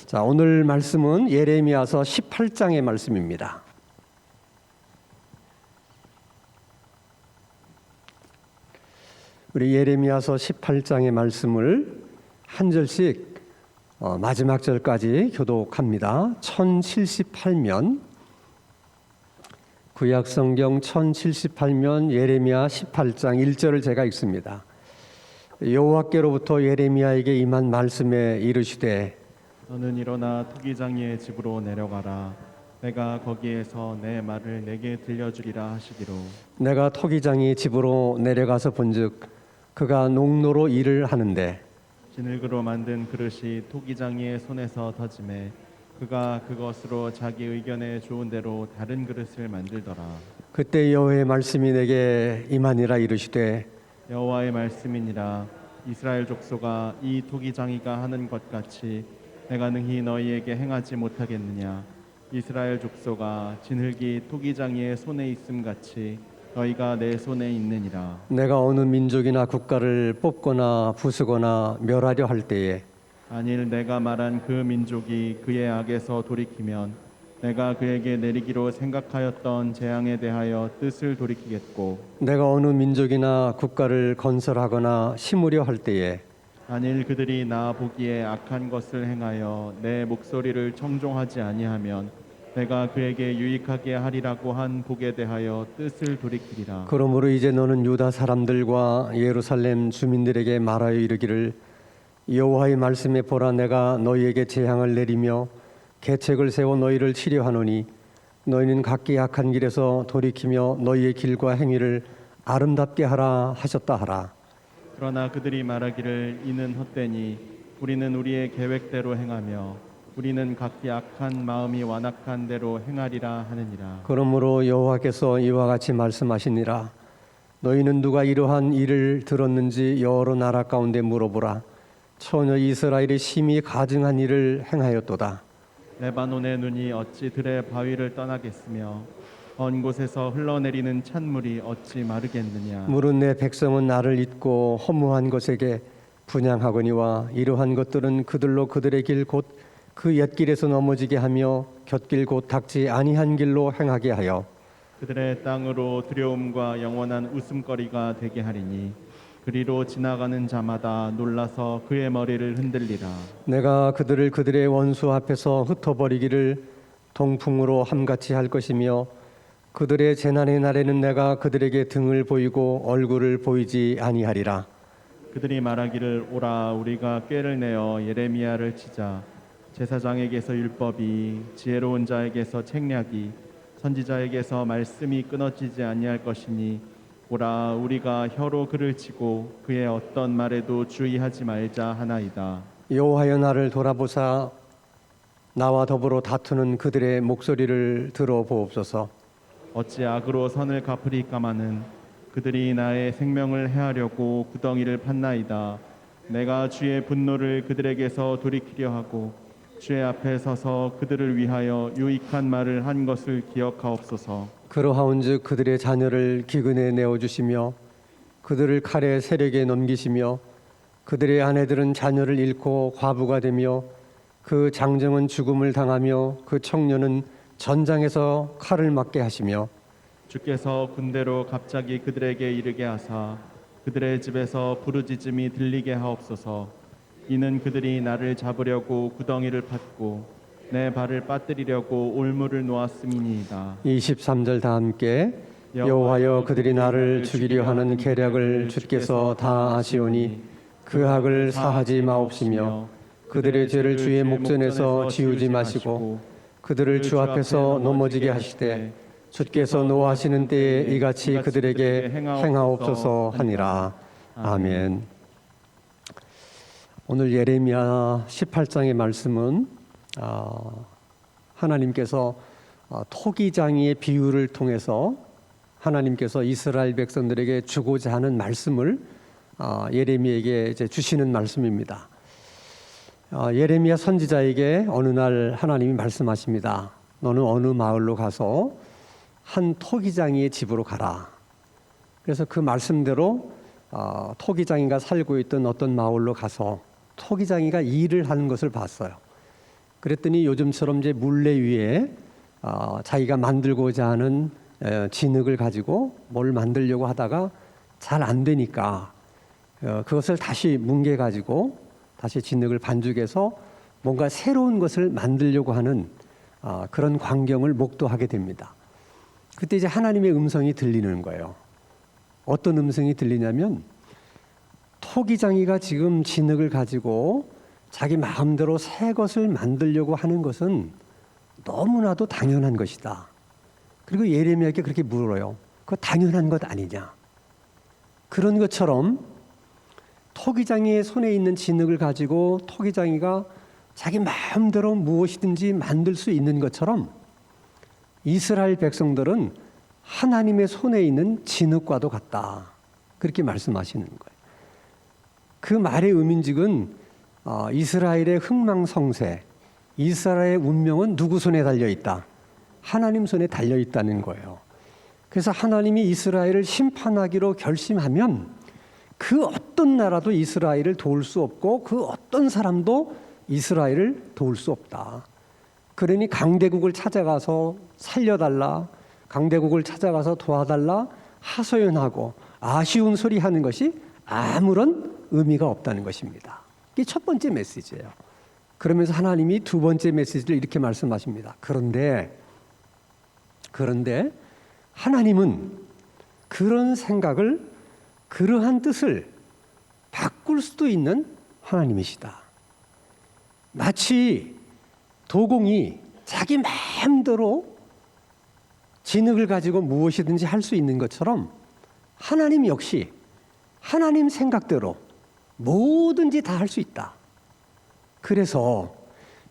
자, 오늘 말씀은 예레미야서 18장의 말씀입니다. 우리 예레미야서 18장의 말씀을 한 절씩 마지막 절까지 교독합니다. 1078면 구약성경 1078면 예레미야 18장 1절을 제가 읽습니다. 여호와께로부터 예레미야에게 임한 말씀에 이르시되 너는 일어나 토기장이의 집으로 내려가라. 내가 거기에서 내 말을 내게 들려주리라 하시기로. 내가 토기장이 집으로 내려가서 본즉 그가 농로로 일을 하는데 진흙으로 만든 그릇이 토기장이의 손에서 터짐에 그가 그것으로 자기 의견에 좋은 대로 다른 그릇을 만들더라. 그때 여호와의 말씀이 내게 임하니라 이르시되 여호와의 말씀이니라. 이스라엘 족속아, 이 토기장이가 하는 것 같이 내가 능히 너희에게 행하지 못하겠느냐. 이스라엘 족속아, 진흙이 토기장이의 손에 있음 같이 너희가 내 손에 있느니라. 내가 어느 민족이나 국가를 뽑거나 부수거나 멸하려 할 때에 만일 내가 말한 그 민족이 그의 악에서 돌이키면 내가 그에게 내리기로 생각하였던 재앙에 대하여 뜻을 돌이키겠고, 내가 어느 민족이나 국가를 건설하거나 심으려 할 때에 만일 그들이 나 보기에 악한 것을 행하여 내 목소리를 청종하지 아니하면 내가 그에게 유익하게 하리라고 한 복에 대하여 뜻을 돌이키리라. 그러므로 이제 너는 유다 사람들과 예루살렘 주민들에게 말하여 이르기를 여호와의 말씀에 보라, 내가 너희에게 재앙을 내리며 계책을 세워 너희를 치려하노니 너희는 각기 악한 길에서 돌이키며 너희의 길과 행위를 아름답게 하라 하셨다 하라. 그러나 그들이 말하기를 이는 헛되니 우리는 우리의 계획대로 행하며 우리는 각기 악한 마음이 완악한 대로 행하리라 하느니라. 그러므로 여호와께서 이와 같이 말씀하시니라. 너희는 누가 이러한 일을 들었는지 여러 나라 가운데 물어보라. 처녀 이스라엘이 심히 가증한 일을 행하였도다. 레바논의 눈이 어찌 들의 바위를 떠나겠으며 먼 곳에서 흘러내리는 찬물이 어찌 마르겠느냐. 물은 내 백성은 나를 잊고 허무한 것에게 분향하거니와 이러한 것들은 그들로 그들의 길 곧 그 옛길에서 넘어지게 하며 곁길 곧 닥지 아니한 길로 행하게 하여 그들의 땅으로 두려움과 영원한 웃음거리가 되게 하리니 그리로 지나가는 자마다 놀라서 그의 머리를 흔들리라. 내가 그들을 그들의 원수 앞에서 흩어버리기를 동풍으로 함같이 할 것이며 그들의 재난의 날에는 내가 그들에게 등을 보이고 얼굴을 보이지 아니하리라. 그들이 말하기를 오라, 우리가 꾀를 내어 예레미야를 치자. 제사장에게서 율법이, 지혜로운 자에게서 책략이, 선지자에게서 말씀이 끊어지지 아니할 것이니 오라, 우리가 혀로 그를 치고 그의 어떤 말에도 주의하지 말자 하나이다. 여호와여, 나를 돌아보사 나와 더불어 다투는 그들의 목소리를 들어보옵소서. 어찌 악으로 선을 갚으리까마는 그들이 나의 생명을 해하려고 구덩이를 팠나이다. 내가 주의 분노를 그들에게서 돌이키려 하고 주의 앞에 서서 그들을 위하여 유익한 말을 한 것을 기억하옵소서. 그러하온즉 그들의 자녀를 기근에 내어주시며 그들을 칼의 세력에 넘기시며 그들의 아내들은 자녀를 잃고 과부가 되며 그 장정은 죽음을 당하며 그 청년은 전장에서 칼을 맞게 하시며 주께서 군대로 갑자기 그들에게 이르게 하사 그들의 집에서 부르짖음이 들리게 하옵소서. 이는 그들이 나를 잡으려고 구덩이를 팠고 내 발을 빠뜨리려고 올무를 놓았음이니이다. 23절 다 함께 여호와여, 그들이 나를 죽이려 하는 계략을 주께서 다 아시오니 그 악을 사하지 마옵시며 그들의 죄를 주의 목전에서 지우지 마시고 그들을 주 앞에서 넘어지게 하시되 주께서 노하시는 때에 이같이 그들에게 행하옵소서 하니라. 아멘. 오늘 예레미야 18장의 말씀은 하나님께서 토기장이의 비유를 통해서 하나님께서 이스라엘 백성들에게 주고자 하는 말씀을 예레미야에게 이제 주시는 말씀입니다. 예레미야 선지자에게 어느 날 하나님이 말씀하십니다. 너는 어느 마을로 가서 한 토기장이의 집으로 가라. 그래서 그 말씀대로 토기장이가 살고 있던 어떤 마을로 가서 토기장이가 일을 하는 것을 봤어요. 그랬더니 요즘처럼 이제 물레 위에 자기가 만들고자 하는 진흙을 가지고 뭘 만들려고 하다가 잘 안 되니까 그것을 다시 뭉개 가지고 다시 진흙을 반죽해서 뭔가 새로운 것을 만들려고 하는 그런 광경을 목도하게 됩니다. 그때 이제 하나님의 음성이 들리는 거예요. 어떤 음성이 들리냐면 토기장이가 지금 진흙을 가지고 자기 마음대로 새 것을 만들려고 하는 것은 너무나도 당연한 것이다. 그리고 예레미야에게 그렇게 물어요. 그거 당연한 것 아니냐. 그런 것처럼 토기장이의 손에 있는 진흙을 가지고 토기장이가 자기 마음대로 무엇이든지 만들 수 있는 것처럼 이스라엘 백성들은 하나님의 손에 있는 진흙과도 같다. 그렇게 말씀하시는 거예요. 그 말의 의미인즉은 이스라엘의 흥망성쇠, 이스라엘의 운명은 누구 손에 달려있다? 하나님 손에 달려있다는 거예요. 그래서 하나님이 이스라엘을 심판하기로 결심하면 그 어떤 나라도 이스라엘을 도울 수 없고 그 어떤 사람도 이스라엘을 도울 수 없다. 그러니 강대국을 찾아가서 살려달라, 강대국을 찾아가서 도와달라 하소연하고 아쉬운 소리 하는 것이 아무런 의미가 없다는 것입니다. 이게 첫 번째 메시지예요. 그러면서 하나님이 두 번째 메시지를 이렇게 말씀하십니다. 그런데 하나님은 그런 생각을, 그러한 뜻을 바꿀 수도 있는 하나님이시다. 마치 도공이 자기 마음대로 진흙을 가지고 무엇이든지 할 수 있는 것처럼 하나님 역시 하나님 생각대로 뭐든지 다 할 수 있다. 그래서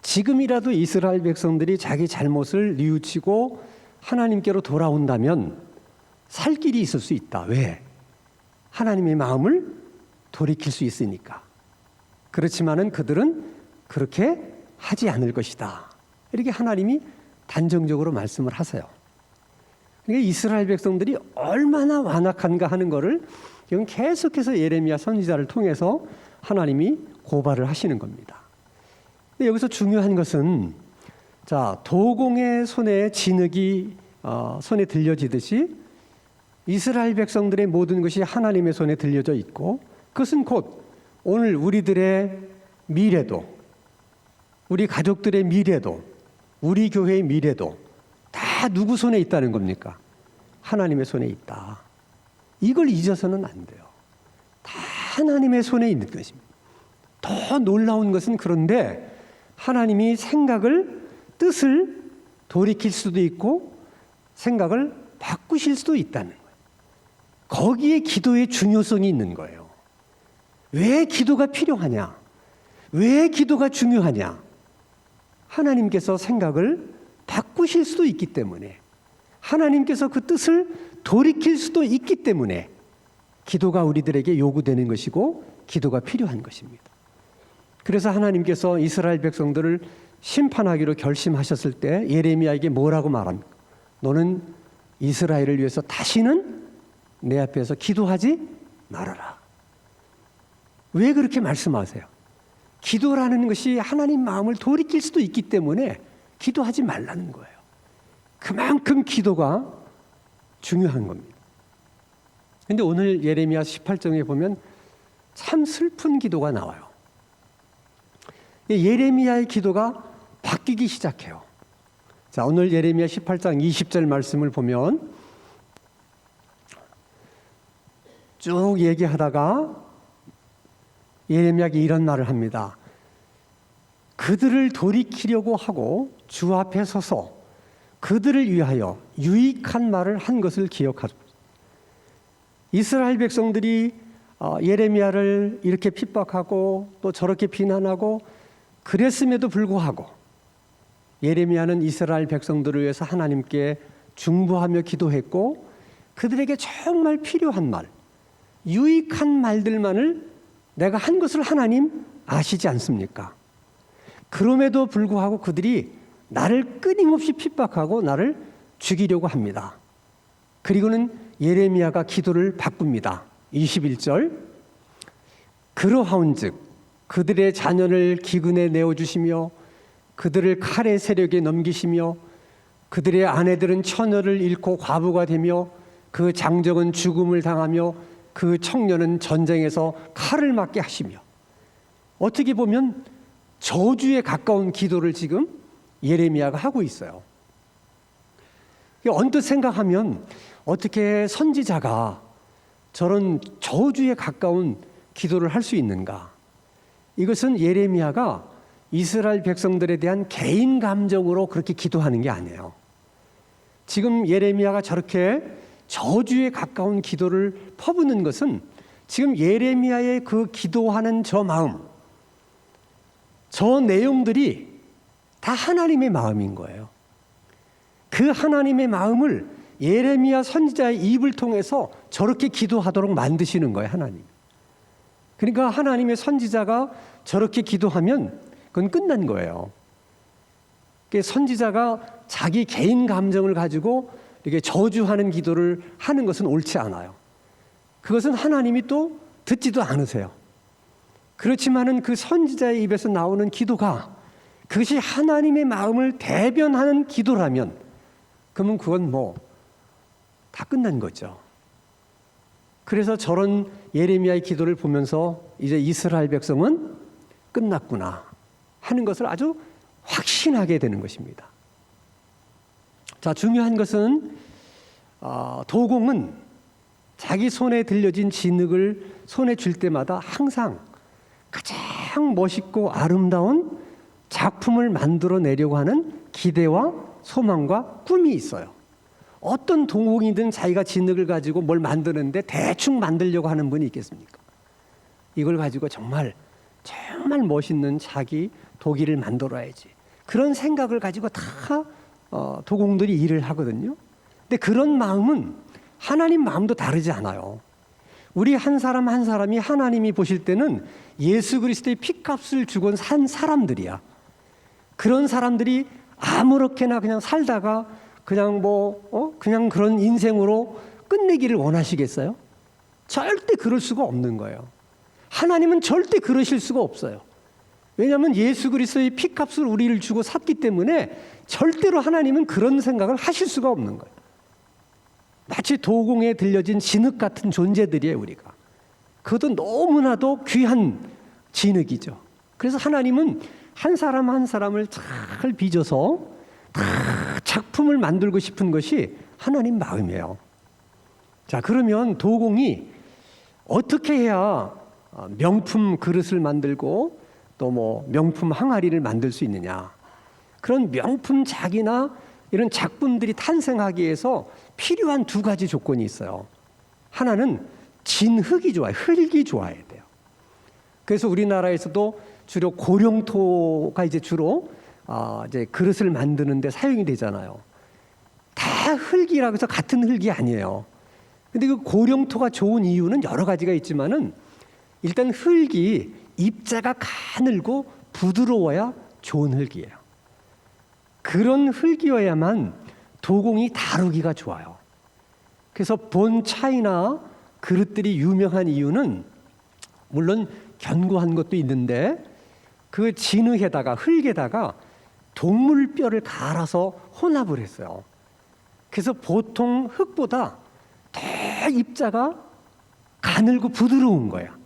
지금이라도 이스라엘 백성들이 자기 잘못을 뉘우치고 하나님께로 돌아온다면 살 길이 있을 수 있다. 왜? 하나님의 마음을 돌이킬 수 있으니까. 그렇지만은 그들은 그렇게 하지 않을 것이다. 이렇게 하나님이 단정적으로 말씀을 하세요. 그러니까 이스라엘 백성들이 얼마나 완악한가 하는 것을 지금 계속해서 예레미야 선지자를 통해서 하나님이 고발을 하시는 겁니다. 근데 여기서 중요한 것은 도공의 손에 진흙이 손에 들려지듯이 이스라엘 백성들의 모든 것이 하나님의 손에 들려져 있고 그것은 곧 오늘 우리들의 미래도, 우리 가족들의 미래도, 우리 교회의 미래도 다 누구 손에 있다는 겁니까? 하나님의 손에 있다. 이걸 잊어서는 안 돼요. 다 하나님의 손에 있는 것입니다. 더 놀라운 것은 그런데 하나님이 생각을, 뜻을 돌이킬 수도 있고 생각을 바꾸실 수도 있다는 거예요. 거기에 기도의 중요성이 있는 거예요. 왜 기도가 필요하냐? 왜 기도가 중요하냐? 하나님께서 생각을 바꾸실 수도 있기 때문에, 하나님께서 그 뜻을 돌이킬 수도 있기 때문에 기도가 우리들에게 요구되는 것이고 기도가 필요한 것입니다. 그래서 하나님께서 이스라엘 백성들을 심판하기로 결심하셨을 때 예레미야에게 뭐라고 말합니까? 너는 이스라엘을 위해서 다시는 내 앞에서 기도하지 말아라. 왜 그렇게 말씀하세요? 기도라는 것이 하나님 마음을 돌이킬 수도 있기 때문에 기도하지 말라는 거예요. 그만큼 기도가 중요한 겁니다. 그런데 오늘 예레미야 18장에 보면 참 슬픈 기도가 나와요. 예레미야의 기도가 바뀌기 시작해요. 오늘 예레미야 18장 20절 말씀을 보면 쭉 얘기하다가 예레미야가 이런 말을 합니다. 그들을 돌이키려고 하고 주 앞에 서서 그들을 위하여 유익한 말을 한 것을 기억하소서. 이스라엘 백성들이 예레미야를 이렇게 핍박하고 또 저렇게 비난하고 그랬음에도 불구하고 예레미야는 이스라엘 백성들을 위해서 하나님께 중보하며 기도했고 그들에게 정말 필요한 말, 유익한 말들만을 내가 한 것을 하나님 아시지 않습니까? 그럼에도 불구하고 그들이 나를 끊임없이 핍박하고 나를 죽이려고 합니다. 그리고는 예레미야가 기도를 바꿉니다. 21절 그러하온즉 그들의 자녀를 기근에 내어주시며 그들을 칼의 세력에 넘기시며 그들의 아내들은 처녀를 잃고 과부가 되며 그 장정은 죽음을 당하며 그 청년은 전쟁에서 칼을 맞게 하시며, 어떻게 보면 저주에 가까운 기도를 지금 예레미야가 하고 있어요. 언뜻 생각하면 어떻게 선지자가 저런 저주에 가까운 기도를 할 수 있는가? 이것은 예레미야가 이스라엘 백성들에 대한 개인 감정으로 그렇게 기도하는 게 아니에요. 지금 예레미야가 저렇게 저주에 가까운 기도를 퍼붓는 것은 지금 예레미야의 그 기도하는 저 마음, 저 내용들이 다 하나님의 마음인 거예요. 그 하나님의 마음을 예레미야 선지자의 입을 통해서 저렇게 기도하도록 만드시는 거예요, 하나님. 그러니까 하나님의 선지자가 저렇게 기도하면 그건 끝난 거예요. 선지자가 자기 개인 감정을 가지고 이렇게 저주하는 기도를 하는 것은 옳지 않아요. 그것은 하나님이 또 듣지도 않으세요. 그렇지만은 그 선지자의 입에서 나오는 기도가 그것이 하나님의 마음을 대변하는 기도라면 그러면 그건 다 끝난 거죠. 그래서 저런 예레미야의 기도를 보면서 이제 이스라엘 백성은 끝났구나 하는 것을 아주 확신하게 되는 것입니다. 자, 중요한 것은 도공은 자기 손에 들려진 진흙을 손에 줄 때마다 항상 가장 멋있고 아름다운 작품을 만들어내려고 하는 기대와 소망과 꿈이 있어요. 어떤 도공이든 자기가 진흙을 가지고 뭘 만드는데 대충 만들려고 하는 분이 있겠습니까? 이걸 가지고 정말 멋있는 자기 도기를 만들어야지. 그런 생각을 가지고 다 도공들이 일을 하거든요. 근데 그런 마음은 하나님 마음도 다르지 않아요. 우리 한 사람 한 사람이 하나님이 보실 때는 예수 그리스도의 피값을 주고 산 사람들이야. 그런 사람들이 아무렇게나 그냥 살다가 그냥 그냥 그런 인생으로 끝내기를 원하시겠어요? 절대 그럴 수가 없는 거예요. 하나님은 절대 그러실 수가 없어요. 왜냐하면 예수 그리스도의 피값을 우리를 주고 샀기 때문에 절대로 하나님은 그런 생각을 하실 수가 없는 거예요. 마치 도공에 들려진 진흙 같은 존재들이에요, 우리가. 그것도 너무나도 귀한 진흙이죠. 그래서 하나님은 한 사람 한 사람을 잘 빚어서 다 작품을 만들고 싶은 것이 하나님 마음이에요. 자, 그러면 도공이 어떻게 해야 명품 그릇을 만들고 또 명품 항아리를 만들 수 있느냐? 그런 명품 작이나 이런 작품들이 탄생하기 위해서 필요한 두 가지 조건이 있어요. 하나는 진흙이 좋아요. 흙이 좋아야 돼요. 그래서 우리나라에서도 주로 고령토가 이제 주로 이제 그릇을 만드는데 사용이 되잖아요. 다 흙이라고 해서 같은 흙이 아니에요. 근데 그 고령토가 좋은 이유는 여러 가지가 있지만은 일단 흙이 입자가 가늘고 부드러워야 좋은 흙이에요. 그런 흙이어야만 도공이 다루기가 좋아요. 그래서 본 차이나 그릇들이 유명한 이유는 물론 견고한 것도 있는데 그 진흙에다가 흙에다가 동물 뼈를 갈아서 혼합을 했어요. 그래서 보통 흙보다 더 입자가 가늘고 부드러운 거야.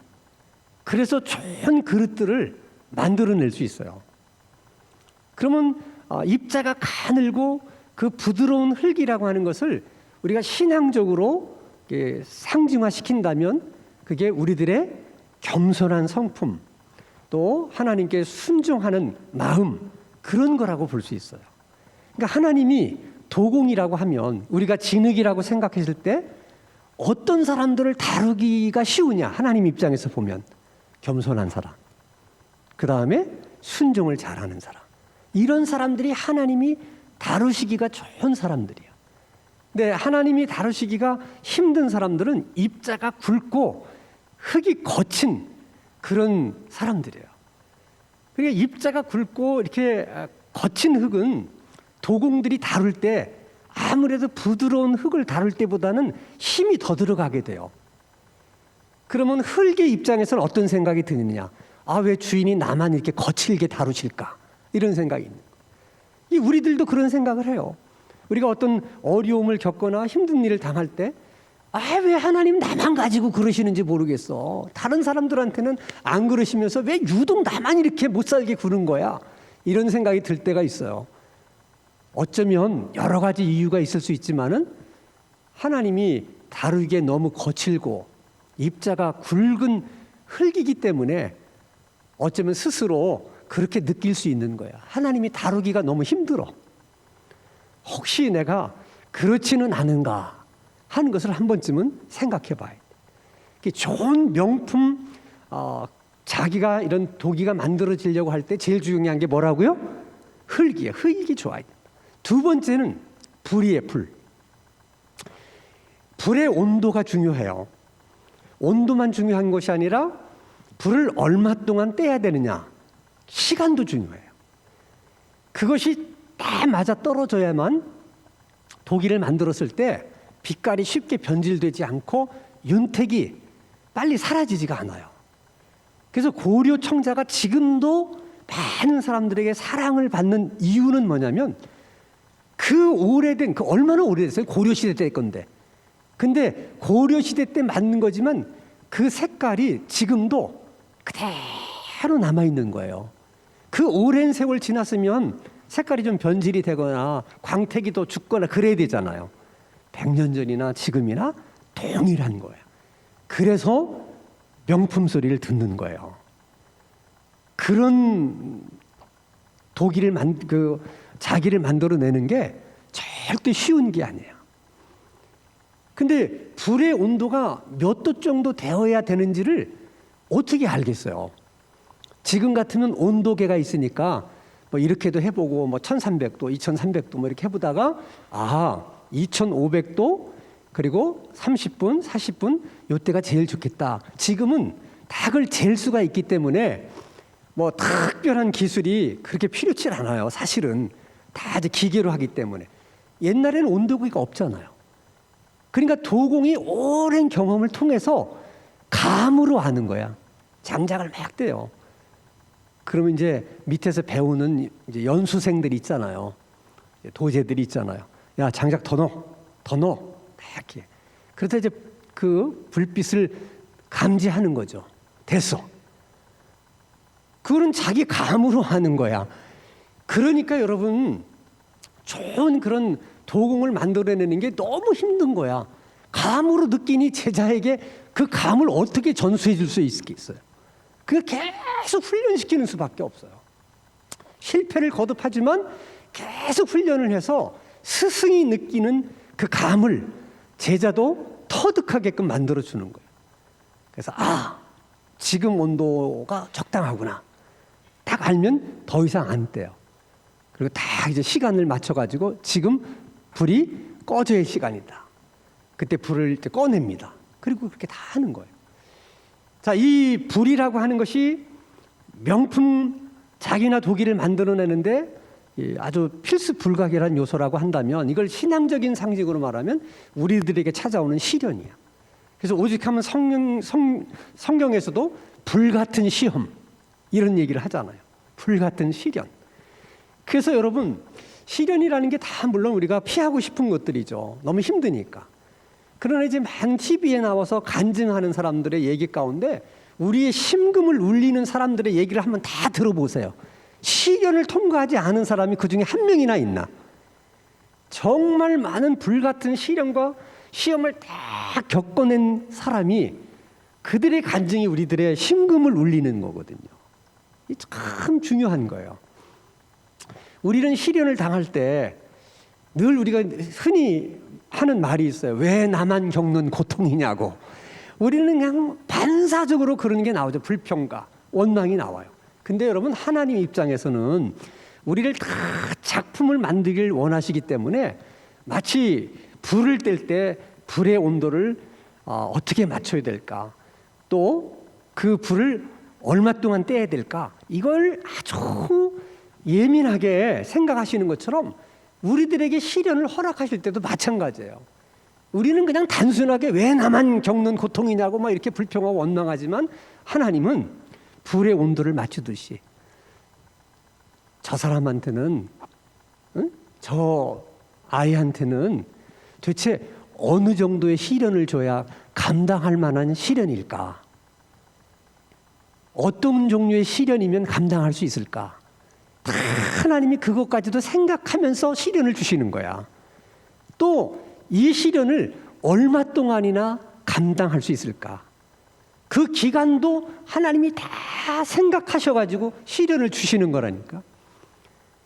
그래서 좋은 그릇들을 만들어낼 수 있어요. 그러면 입자가 가늘고 그 부드러운 흙이라고 하는 것을 우리가 신앙적으로 상징화시킨다면 그게 우리들의 겸손한 성품, 또 하나님께 순종하는 마음, 그런 거라고 볼 수 있어요. 그러니까 하나님이 도공이라고 하면 우리가 진흙이라고 생각했을 때 어떤 사람들을 다루기가 쉬우냐? 하나님 입장에서 보면 겸손한 사람, 그 다음에 순종을 잘하는 사람, 이런 사람들이 하나님이 다루시기가 좋은 사람들이에요. 근데 하나님이 다루시기가 힘든 사람들은 입자가 굵고 흙이 거친 그런 사람들이에요. 그러니까 입자가 굵고 이렇게 거친 흙은 도공들이 다룰 때 아무래도 부드러운 흙을 다룰 때보다는 힘이 더 들어가게 돼요. 그러면 흙의 입장에서는 어떤 생각이 드느냐? 왜 주인이 나만 이렇게 거칠게 다루실까? 이런 생각이 있는 거예요. 이 우리들도 그런 생각을 해요. 우리가 어떤 어려움을 겪거나 힘든 일을 당할 때 왜 하나님 나만 가지고 그러시는지 모르겠어. 다른 사람들한테는 안 그러시면서 왜 유독 나만 이렇게 못 살게 구는 거야. 이런 생각이 들 때가 있어요. 어쩌면 여러 가지 이유가 있을 수 있지만은 하나님이 다루기에 너무 거칠고 입자가 굵은 흙이기 때문에 어쩌면 스스로 그렇게 느낄 수 있는 거야. 하나님이 다루기가 너무 힘들어. 혹시 내가 그렇지는 않은가 하는 것을 한 번쯤은 생각해 봐야 돼. 좋은 명품 자기가 이런 도기가 만들어지려고 할 때 제일 중요한 게 뭐라고요? 흙이에요. 흙이 좋아야 돼. 두 번째는 불이에요. 불의 온도가 중요해요. 온도만 중요한 것이 아니라 불을 얼마 동안 떼야 되느냐, 시간도 중요해요. 그것이 다 맞아 떨어져야만 도기를 만들었을 때 빛깔이 쉽게 변질되지 않고 윤택이 빨리 사라지지가 않아요. 그래서 고려 청자가 지금도 많은 사람들에게 사랑을 받는 이유는 뭐냐면 그 오래된, 그 얼마나 오래됐어요? 고려시대 때 건데. 근데 고려시대 때 만든 거지만 그 색깔이 지금도 그대로 남아있는 거예요. 그 오랜 세월 지났으면 색깔이 좀 변질이 되거나 광택이 더 죽거나 그래야 되잖아요. 100년 전이나 지금이나 동일한 거예요. 그래서 명품 소리를 듣는 거예요. 그런 도기를 자기를 만들어내는 게 절대 쉬운 게 아니에요. 근데 불의 온도가 몇 도 정도 되어야 되는지를 어떻게 알겠어요? 지금 같으면 온도계가 있으니까 뭐 이렇게도 해보고 뭐 1300도, 2300도 뭐 이렇게 해보다가 2500도 그리고 30분, 40분 이때가 제일 좋겠다. 지금은 닭을 잴 수가 있기 때문에 뭐 특별한 기술이 그렇게 필요치 않아요. 사실은 다 이제 기계로 하기 때문에. 옛날에는 온도계가 없잖아요. 그러니까 도공이 오랜 경험을 통해서 감으로 하는 거야. 장작을 막 떼요. 그러면 이제 밑에서 배우는 이제 연수생들이 있잖아요. 도제들이 있잖아요. 야, 장작 더 넣어. 이렇게. 그래서 이제 그 불빛을 감지하는 거죠. 됐어. 그거는 자기 감으로 하는 거야. 그러니까 여러분, 좋은 그런 도공을 만들어내는 게 너무 힘든 거야. 감으로 느끼니 제자에게 그 감을 어떻게 전수해 줄 수 있겠어요? 그걸 계속 훈련시키는 수밖에 없어요. 실패를 거듭하지만 계속 훈련을 해서 스승이 느끼는 그 감을 제자도 터득하게끔 만들어주는 거예요. 그래서 지금 온도가 적당하구나. 딱 알면 더 이상 안 떼요. 그리고 다 이제 시간을 맞춰가지고 지금 불이 꺼져야 할 시간이다. 그때 불을 이제 꺼냅니다. 그리고 그렇게 다 하는 거예요. 자, 이 불이라고 하는 것이 명품 자기나 도기를 만들어내는데 아주 필수 불가결한 요소라고 한다면 이걸 신앙적인 상징으로 말하면 우리들에게 찾아오는 시련이야. 그래서 오직하면 성경에서도 불같은 시험 이런 얘기를 하잖아요. 불같은 시련. 그래서 여러분 시련이라는 게 다 물론 우리가 피하고 싶은 것들이죠. 너무 힘드니까. 그러나 이제 많은 TV에 나와서 간증하는 사람들의 얘기 가운데 우리의 심금을 울리는 사람들의 얘기를 한번 다 들어보세요. 시련을 통과하지 않은 사람이 그중에 한 명이나 있나? 정말 많은 불같은 시련과 시험을 다 겪어낸 사람이 그들의 간증이 우리들의 심금을 울리는 거거든요. 이 참 중요한 거예요. 우리는 시련을 당할 때 늘 우리가 흔히 하는 말이 있어요. 왜 나만 겪는 고통이냐고. 우리는 그냥 반사적으로 그런 게 나오죠. 불평과 원망이 나와요. 근데 여러분 하나님 입장에서는 우리를 다 작품을 만들길 원하시기 때문에 마치 불을 뗄 때 불의 온도를 어떻게 맞춰야 될까, 또 그 불을 얼마 동안 떼야 될까, 이걸 아주 예민하게 생각하시는 것처럼 우리들에게 시련을 허락하실 때도 마찬가지예요. 우리는 그냥 단순하게 왜 나만 겪는 고통이냐고 막 이렇게 불평하고 원망하지만 하나님은 불의 온도를 맞추듯이 저 사람한테는, 저 아이한테는 도대체 어느 정도의 시련을 줘야 감당할 만한 시련일까? 어떤 종류의 시련이면 감당할 수 있을까? 다 하나님이 그것까지도 생각하면서 시련을 주시는 거야. 또 이 시련을 얼마 동안이나 감당할 수 있을까? 그 기간도 하나님이 다 생각하셔가지고 시련을 주시는 거라니까.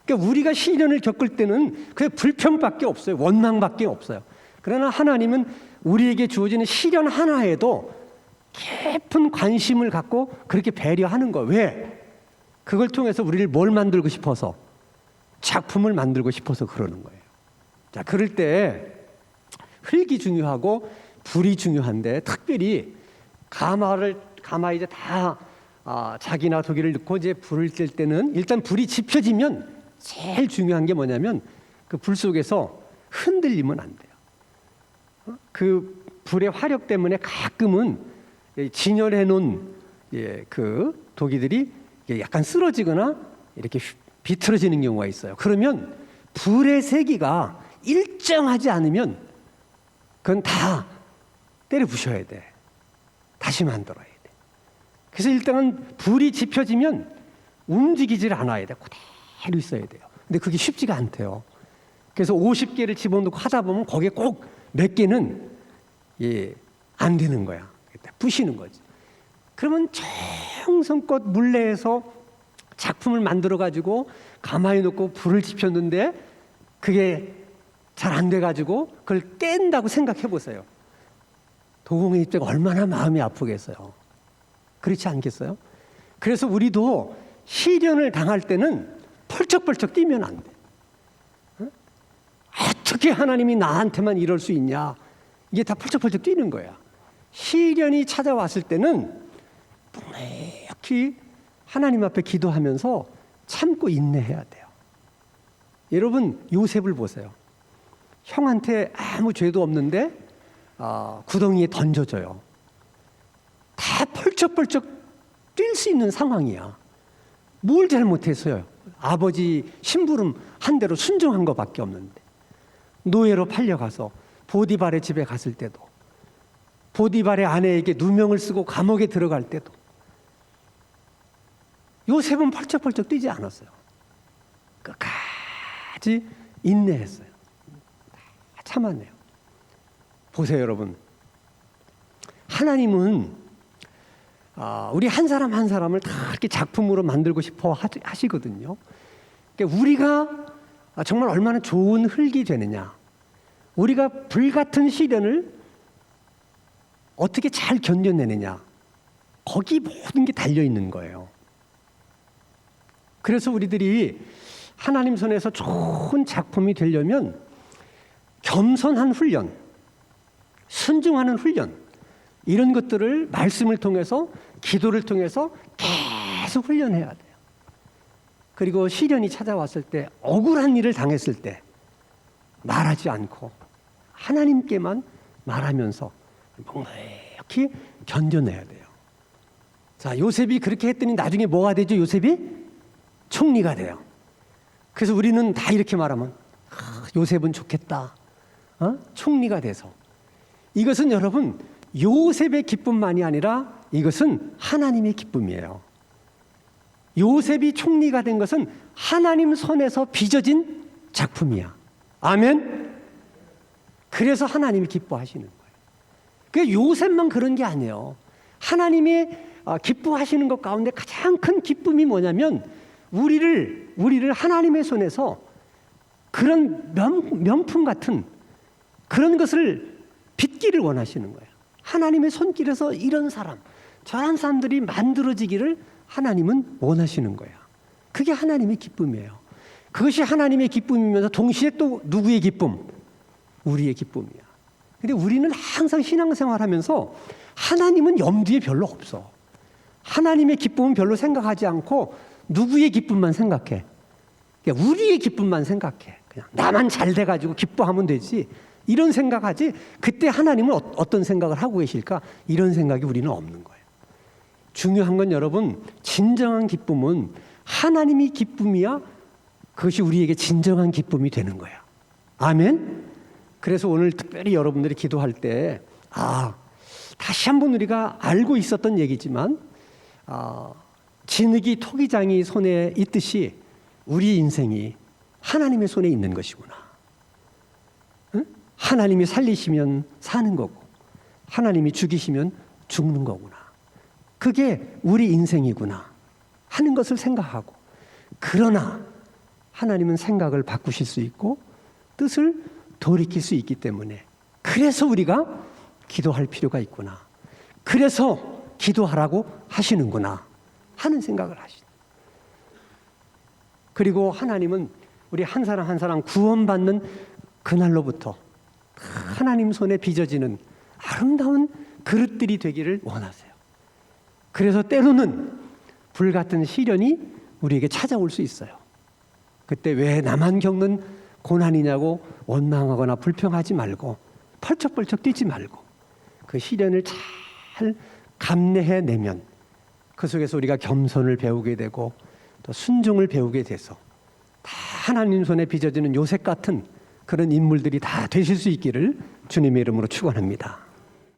그러니까 우리가 시련을 겪을 때는 그게 불평밖에 없어요. 원망밖에 없어요. 그러나 하나님은 우리에게 주어지는 시련 하나에도 깊은 관심을 갖고 그렇게 배려하는 거예요. 왜? 그걸 통해서 우리를 뭘 만들고 싶어서? 작품을 만들고 싶어서 그러는 거예요. 자, 그럴 때 흙이 중요하고 불이 중요한데, 특별히 가마 이제 다 자기나 도기를 넣고 이제 불을 뗄 때는 일단 불이 지펴지면 제일 중요한 게 뭐냐면 그 불 속에서 흔들리면 안 돼요. 그 불의 화력 때문에 가끔은 진열해 놓은 그 도기들이 약간 쓰러지거나 이렇게 비틀어지는 경우가 있어요. 그러면 불의 세기가 일정하지 않으면 그건 다 때려 부셔야 돼. 다시 만들어야 돼. 그래서 일단은 불이 지펴지면 움직이질 않아야 돼. 그대로 있어야 돼요. 근데 그게 쉽지가 않대요. 그래서 50개를 집어넣고 하다 보면 거기에 꼭 몇 개는 안 되는 거야. 부시는 거지. 그러면 정성껏 물레에서 작품을 만들어 가지고 가만히 놓고 불을 지폈는데 그게 잘 안 돼 가지고 그걸 뗀다고 생각해 보세요. 도공의 입자가 얼마나 마음이 아프겠어요. 그렇지 않겠어요? 그래서 우리도 시련을 당할 때는 펄쩍펄쩍 뛰면 안 돼. 어떻게 하나님이 나한테만 이럴 수 있냐? 이게 다 펄쩍펄쩍 뛰는 거야. 시련이 찾아왔을 때는 묵묵히 하나님 앞에 기도하면서 참고 인내해야 돼요. 여러분, 요셉을 보세요. 형한테 아무 죄도 없는데 구덩이에 던져져요. 다 펄쩍펄쩍 뛸 수 있는 상황이야. 뭘 잘못했어요? 아버지 심부름 한 대로 순종한 것밖에 없는데. 노예로 팔려가서 보디발의 집에 갔을 때도, 보디발의 아내에게 누명을 쓰고 감옥에 들어갈 때도 요셉은 펄쩍펄쩍 뛰지 않았어요. 끝까지 인내했어요. 다 참았네요. 보세요, 여러분. 하나님은 우리 한 사람 한 사람을 다 이렇게 작품으로 만들고 싶어 하시거든요. 그러니까 우리가 정말 얼마나 좋은 흙이 되느냐, 우리가 불같은 시련을 어떻게 잘 견뎌내느냐, 거기 모든 게 달려있는 거예요. 그래서 우리들이 하나님 손에서 좋은 작품이 되려면 겸손한 훈련, 순종하는 훈련, 이런 것들을 말씀을 통해서, 기도를 통해서 계속 훈련해야 돼요. 그리고 시련이 찾아왔을 때, 억울한 일을 당했을 때 말하지 않고 하나님께만 말하면서 묵묵히 견뎌내야 돼요. 자, 요셉이 그렇게 했더니 나중에 뭐가 되죠? 요셉이 총리가 돼요. 그래서 우리는 다 이렇게 말하면 요셉은 좋겠다. 총리가 돼서. 이것은 여러분, 요셉의 기쁨만이 아니라 이것은 하나님의 기쁨이에요. 요셉이 총리가 된 것은 하나님 손에서 빚어진 작품이야. 아멘? 그래서 하나님이 기뻐하시는 거예요. 그 요셉만 그런 게 아니에요. 하나님이 기뻐하시는 것 가운데 가장 큰 기쁨이 뭐냐면 우리를 하나님의 손에서 그런 명품 같은 그런 것을 빚기를 원하시는 거예요. 하나님의 손길에서 이런 사람, 저런 사람들이 만들어지기를 하나님은 원하시는 거야. 그게 하나님의 기쁨이에요. 그것이 하나님의 기쁨이면서 동시에 또 누구의 기쁨? 우리의 기쁨이야. 근데 우리는 항상 신앙생활하면서 하나님은 염두에 별로 없어. 하나님의 기쁨은 별로 생각하지 않고 누구의 기쁨만 생각해. 그러니까 우리의 기쁨만 생각해. 그냥 나만 잘 돼가지고 기뻐하면 되지. 이런 생각하지. 그때 하나님은 어떤 생각을 하고 계실까? 이런 생각이 우리는 없는 거예요. 중요한 건 여러분, 진정한 기쁨은 하나님이 기쁨이야, 그것이 우리에게 진정한 기쁨이 되는 거야. 아멘. 그래서 오늘 특별히 여러분들이 기도할 때 다시 한번 우리가 알고 있었던 얘기지만 진흙이 토기장이 손에 있듯이 우리 인생이 하나님의 손에 있는 것이구나. 응? 하나님이 살리시면 사는 거고 하나님이 죽이시면 죽는 거구나. 그게 우리 인생이구나 하는 것을 생각하고, 그러나 하나님은 생각을 바꾸실 수 있고 뜻을 돌이킬 수 있기 때문에 그래서 우리가 기도할 필요가 있구나. 그래서 기도하라고 하시는구나 하는 생각을 하시죠. 그리고 하나님은 우리 한 사람 한 사람 구원받는 그날로부터 하나님 손에 빚어지는 아름다운 그릇들이 되기를 원하세요. 그래서 때로는 불같은 시련이 우리에게 찾아올 수 있어요. 그때 왜 나만 겪는 고난이냐고 원망하거나 불평하지 말고 펄쩍펄쩍 뛰지 말고 그 시련을 잘 감내해내면 그 속에서 우리가 겸손을 배우게 되고 또 순종을 배우게 돼서 다 하나님 손에 빚어지는 요셉 같은 그런 인물들이 다 되실 수 있기를 주님의 이름으로 축원합니다.